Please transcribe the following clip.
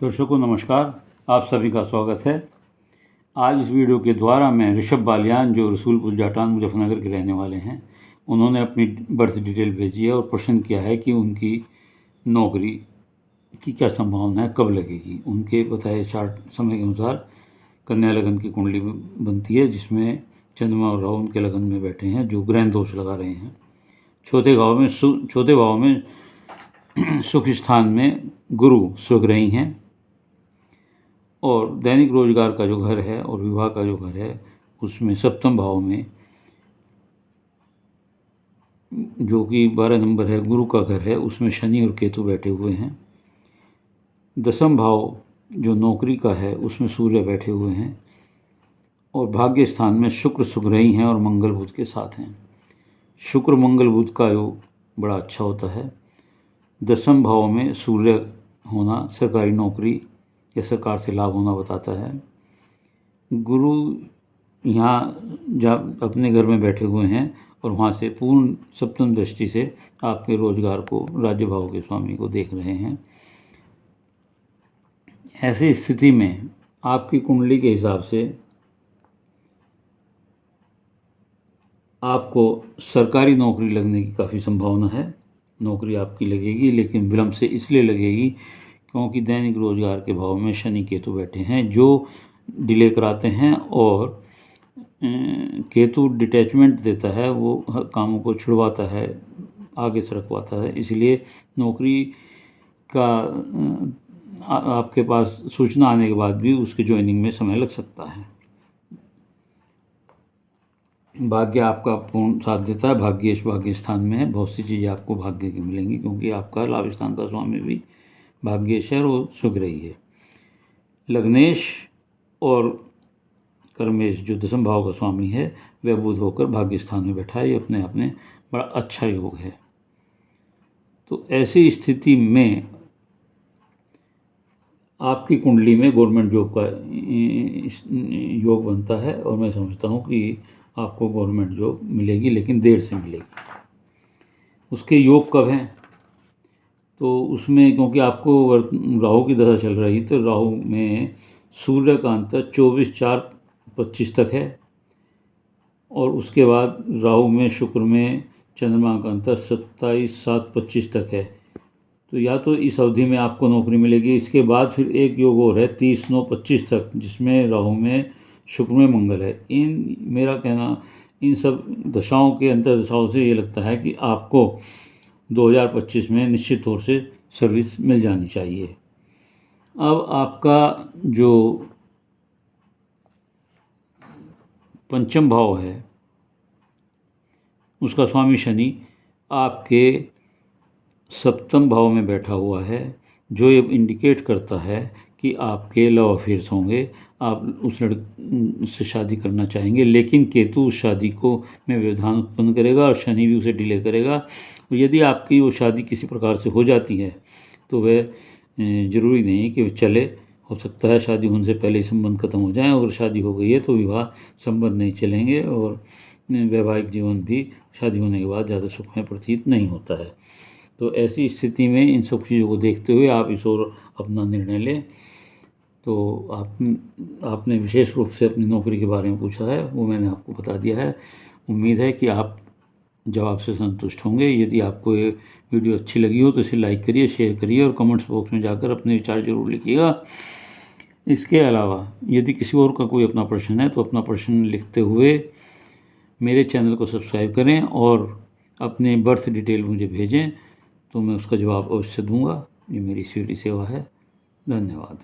दर्शकों नमस्कार, आप सभी का स्वागत है। आज इस वीडियो के द्वारा मैं ऋषभ बालियान, जो रसूलपुर जाटान मुजफ्फरनगर के रहने वाले हैं, उन्होंने अपनी बर्थ डिटेल भेजी है और प्रश्न किया है कि उनकी नौकरी की क्या संभावना है, कब लगेगी। उनके बताए चार्ट समय के अनुसार कन्या लगन की कुंडली बनती है, जिसमें चंद्रमा और राहु उनके लगन में बैठे हैं, जो ग्रहण दोष लगा रहे हैं। चौथे भाव में सुख स्थान में गुरु स्वग्रही हैं और दैनिक रोजगार का जो घर है और विवाह का जो घर है उसमें सप्तम भाव में, जो कि 12 नंबर है, गुरु का घर है, उसमें शनि और केतु बैठे हुए हैं। दसम भाव जो नौकरी का है उसमें सूर्य बैठे हुए हैं और भाग्य स्थान में शुक्र सुग्रही हैं और मंगल बुध के साथ हैं। शुक्र मंगल बुध का योग बड़ा अच्छा होता है। दसम भाव में सूर्य होना सरकारी नौकरी या सरकार से लाभ होना बताता है। गुरु यहाँ जब अपने घर में बैठे हुए हैं और वहाँ से पूर्ण सप्तम दृष्टि से आपके रोजगार को राज्य भाव के स्वामी को देख रहे हैं। ऐसी स्थिति में आपकी कुंडली के हिसाब से आपको सरकारी नौकरी लगने की काफ़ी संभावना है। नौकरी आपकी लगेगी, लेकिन विलंब से इसलिए लगेगी क्योंकि दैनिक रोजगार के भाव में शनि केतु बैठे हैं, जो डिले कराते हैं। और केतु डिटैचमेंट देता है, वो कामों को छुड़वाता है, आगे सरकवाता है। इसलिए नौकरी का आपके पास सूचना आने के बाद भी उसके ज्वाइनिंग में समय लग सकता है। भाग्य आपका पूर्ण साथ देता है। भाग्येश भाग्य स्थान में है, बहुत सी चीज़ें आपको भाग्य की मिलेंगी, क्योंकि आपका लाभ स्थान का स्वामी भी भाग्येश है और वो सुग्रही है। लग्नेश और कर्मेश जो दसम भाव का स्वामी है, वह बुध होकर भाग्य स्थान में बैठा है। ये अपने आप में बड़ा अच्छा योग है। तो ऐसी स्थिति में आपकी कुंडली में गवर्नमेंट जॉब का योग बनता है और मैं समझता हूँ कि आपको गवर्नमेंट जॉब मिलेगी, लेकिन देर से मिलेगी। उसके योग कब हैं, तो उसमें क्योंकि आपको राहु की दशा चल रही, तो राहु में सूर्य का अंतर 24/4/25 तक है और उसके बाद राहु में शुक्र में चंद्रमा का अंतर 27/7/25 तक है। तो या तो इस अवधि में आपको नौकरी मिलेगी। इसके बाद फिर एक योग और है 30/9/25 तक, जिसमें राहु में शुक्र में मंगल है। मेरा कहना इन सब दशाओं के अंतर दशाओं से ये लगता है कि आपको 2025 में निश्चित तौर से सर्विस मिल जानी चाहिए। अब आपका जो पंचम भाव है उसका स्वामी शनि आपके सप्तम भाव में बैठा हुआ है, जो ये इंडिकेट करता है कि आपके लव अफेयर्स होंगे, आप उस लड़के से शादी करना चाहेंगे, लेकिन केतु उस शादी को में व्यवधान उत्पन्न करेगा और शनि भी उसे डिले करेगा। और यदि आपकी वो शादी किसी प्रकार से हो जाती है तो वह ज़रूरी नहीं कि वह चले। हो सकता है शादी होने से पहले ही संबंध खत्म हो जाए, और शादी हो गई है तो विवाह संबंध नहीं चलेंगे और वैवाहिक जीवन भी शादी होने के बाद ज़्यादा सुखमय प्रतीत नहीं होता है। तो ऐसी स्थिति में इन सब चीज़ों को देखते हुए आप इस ओर अपना निर्णय लें। तो आपने विशेष रूप से अपनी नौकरी के बारे में पूछा है, वो मैंने आपको बता दिया है। उम्मीद है कि आप जवाब से संतुष्ट होंगे। यदि आपको ये वीडियो अच्छी लगी हो तो इसे लाइक करिए, शेयर करिए और कमेंट्स बॉक्स में जाकर अपने विचार जरूर लिखिएगा। इसके अलावा यदि किसी और का कोई अपना प्रश्न है तो अपना प्रश्न लिखते हुए मेरे चैनल को सब्सक्राइब करें और अपने बर्थ डिटेल मुझे भेजें, तो मैं उसका जवाब अवश्य दूंगा। ये मेरी सीधी सेवा है। धन्यवाद।